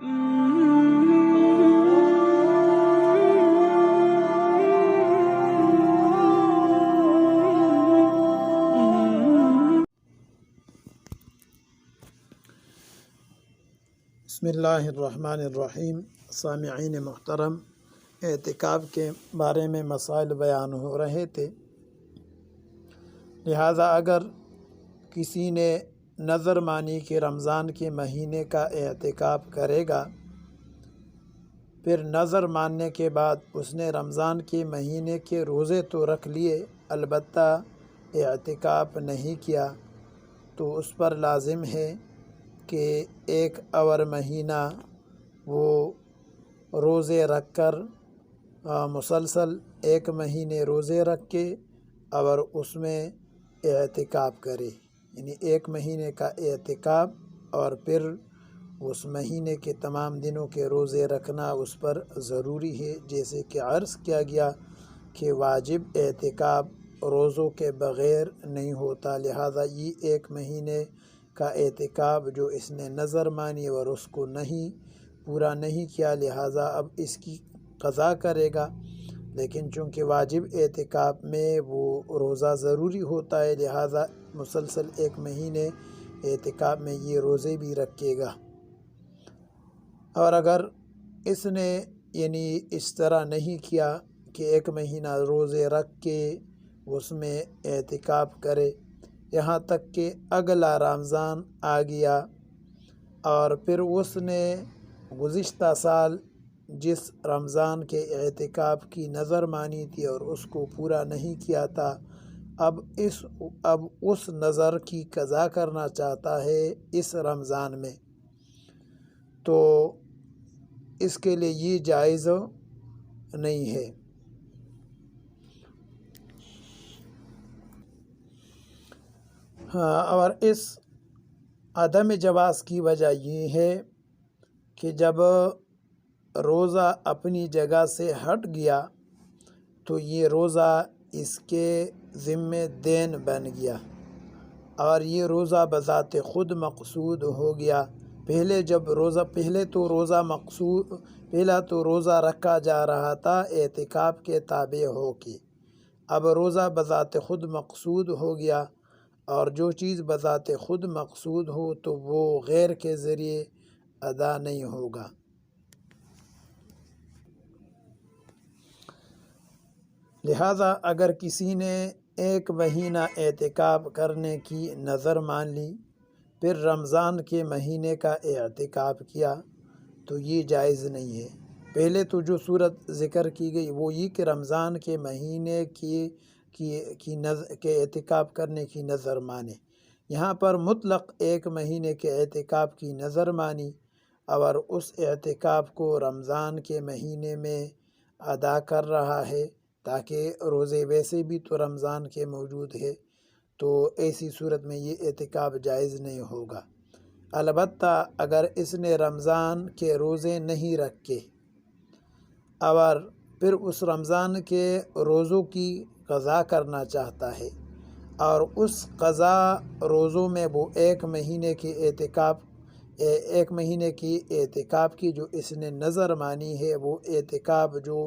بسم اللہ الرحمن الرحیم۔ سامعین محترم، اعتکاف کے بارے میں مسائل بیان ہو رہے تھے، لہذا اگر کسی نے نظر مانی کہ رمضان کے مہینے کا اعتکاف کرے گا، پھر نظر ماننے کے بعد اس نے رمضان کے مہینے کے روزے تو رکھ لیے، البتہ اعتکاف نہیں کیا، تو اس پر لازم ہے کہ ایک اور مہینہ وہ روزے رکھ کر مسلسل ایک مہینے روزے رکھ کے اور اس میں اعتکاف کرے، یعنی ایک مہینے کا اعتکاف، اور پھر اس مہینے کے تمام دنوں کے روزے رکھنا اس پر ضروری ہے، جیسے کہ عرض کیا گیا کہ واجب اعتکاف روزوں کے بغیر نہیں ہوتا، لہذا یہ ایک مہینے کا اعتکاف جو اس نے نظر مانی اور اس کو پورا نہیں کیا، لہذا اب اس کی قضا کرے گا، لیکن چونکہ واجب اعتکاف میں وہ روزہ ضروری ہوتا ہے، لہذا مسلسل ایک مہینے اعتکاف میں یہ روزے بھی رکھے گا۔ اور اگر اس نے یعنی اس طرح نہیں کیا کہ ایک مہینہ روزے رکھ کے اس میں اعتکاف کرے، یہاں تک کہ اگلا رمضان آ گیا اور پھر اس نے گزشتہ سال جس رمضان کے اعتکاف کی نظر مانی تھی اور اس کو پورا نہیں کیا تھا، اب اس نظر کی قضا کرنا چاہتا ہے اس رمضان میں، تو اس کے لیے یہ جائز نہیں ہے۔ اور اس عدم جواز کی وجہ یہ ہے کہ جب روزہ اپنی جگہ سے ہٹ گیا تو یہ روزہ اس کے ذمے دین بن گیا اور یہ روزہ بذات خود مقصود ہو گیا۔ پہلے تو روزہ رکھا جا رہا تھا اعتکاف کے تابع ہو کے، اب روزہ بذات خود مقصود ہو گیا، اور جو چیز بذات خود مقصود ہو تو وہ غیر کے ذریعے ادا نہیں ہوگا۔ لہذا اگر کسی نے ایک مہینہ اعتکاف کرنے کی نظر مان لی، پھر رمضان کے مہینے کا اعتکاف کیا، تو یہ جائز نہیں ہے۔ پہلے تو جو صورت ذکر کی گئی وہ یہ کہ رمضان کے مہینے کے اعتکاف کرنے کی نظر مانے، یہاں پر مطلق ایک مہینے کے اعتکاف کی نظر مانی اور اس اعتکاف کو رمضان کے مہینے میں ادا کر رہا ہے، تاکہ روزے ویسے بھی تو رمضان کے موجود ہے، تو ایسی صورت میں یہ اعتکاف جائز نہیں ہوگا۔ البتہ اگر اس نے رمضان کے روزے نہیں رکھے اور پھر اس رمضان کے روزوں کی قضا کرنا چاہتا ہے، اور اس قضا روزوں میں وہ ایک مہینے کی اعتکاف کی جو اس نے نظر مانی ہے، وہ اعتکاف جو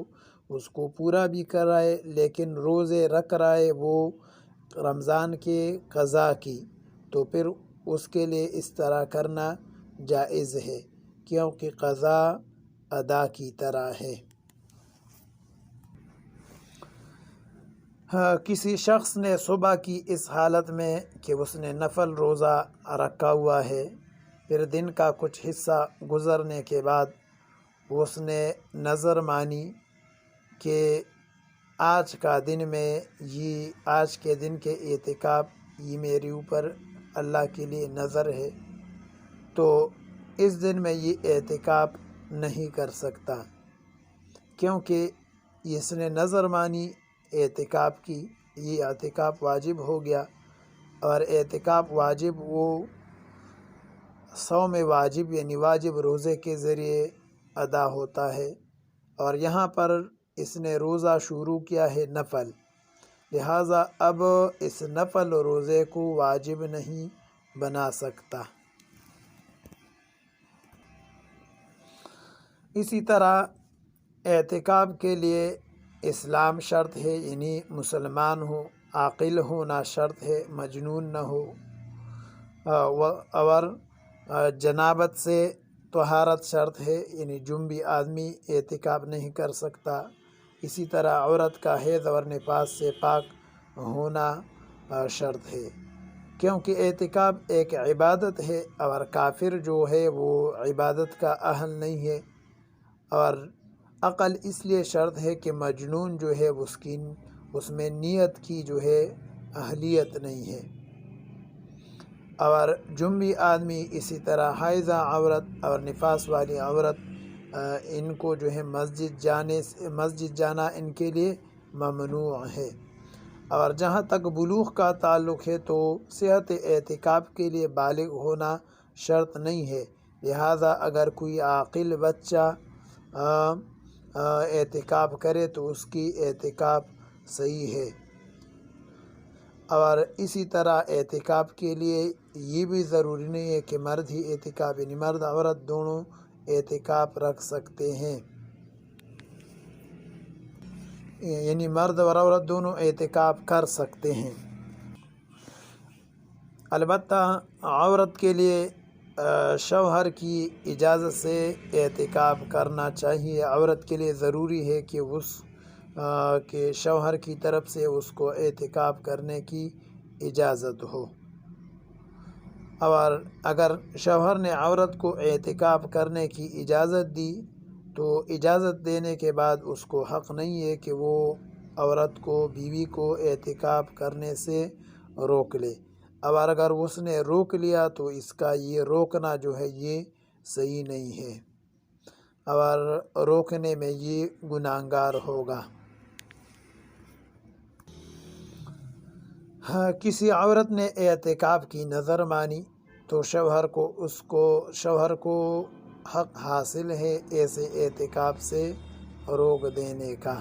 اس کو پورا بھی کر رہا ہے لیکن روزے رکھ رہا ہے وہ رمضان کے قضا کی، تو پھر اس کے لیے اس طرح کرنا جائز ہے، کیونکہ قضا ادا کی طرح ہے۔ کسی شخص نے صبح کی اس حالت میں کہ اس نے نفل روزہ رکھا ہوا ہے، پھر دن کا کچھ حصہ گزرنے کے بعد اس نے نظر مانی کہ آج کے دن کے اعتکاف یہ میرے اوپر اللہ کے لیے نظر ہے، تو اس دن میں یہ اعتکاف نہیں کر سکتا، کیونکہ اس نے نظر مانی اعتکاف کی، یہ اعتکاف واجب ہو گیا، اور اعتکاف واجب وہ صوم واجب یعنی واجب روزے کے ذریعے ادا ہوتا ہے، اور یہاں پر اس نے روزہ شروع کیا ہے نفل، لہٰذا اب اس نفل روزے کو واجب نہیں بنا سکتا۔ اسی طرح اعتکاف کے لیے اسلام شرط ہے، یعنی مسلمان ہو، عاقل ہونا شرط ہے، مجنون نہ ہو، اور جنابت سے طہارت شرط ہے، یعنی جنبی آدمی اعتکاف نہیں کر سکتا۔ اسی طرح عورت کا حیض اور نفاس سے پاک ہونا شرط ہے، کیونکہ اعتکاف ایک عبادت ہے اور کافر جو ہے وہ عبادت کا اہل نہیں ہے۔ اور عقل اس لیے شرط ہے کہ مجنون جو ہے اس میں نیت کی جو ہے اہلیت نہیں ہے۔ اور جنبی آدمی اسی طرح حائضہ عورت اور نفاس والی عورت، ان کو جو ہے مسجد جانا ان کے لیے ممنوع ہے۔ اور جہاں تک بلوغ کا تعلق ہے تو صحت اعتکاف کے لیے بالغ ہونا شرط نہیں ہے، لہٰذا اگر کوئی عاقل بچہ اعتکاف کرے تو اس کی اعتکاف صحیح ہے۔ اور اسی طرح اعتکاف کے لیے یہ بھی ضروری نہیں ہے کہ مرد ہی اعتکاف، یعنی مرد عورت دونوں اعتکاف رکھ سکتے ہیں، یعنی مرد اور عورت دونوں اعتکاف کر سکتے ہیں۔ البتہ عورت کے لیے شوہر کی اجازت سے اعتکاف کرنا چاہیے۔ عورت کے لیے ضروری ہے کہ کے شوہر کی طرف سے اس کو اعتکاف کرنے کی اجازت ہو۔ اور اگر شوہر نے عورت کو اعتکاف کرنے کی اجازت دی تو اجازت دینے کے بعد اس کو حق نہیں ہے کہ وہ عورت کو، بیوی کو اعتکاف کرنے سے روک لے، اور اگر اس نے روک لیا تو اس کا یہ روکنا جو ہے یہ صحیح نہیں ہے، اور روکنے میں یہ گناہگار ہوگا۔ کسی عورت نے اعتکاف کی نظر مانی تو شوہر کو حق حاصل ہے ایسے اعتکاف سے روک دینے کا۔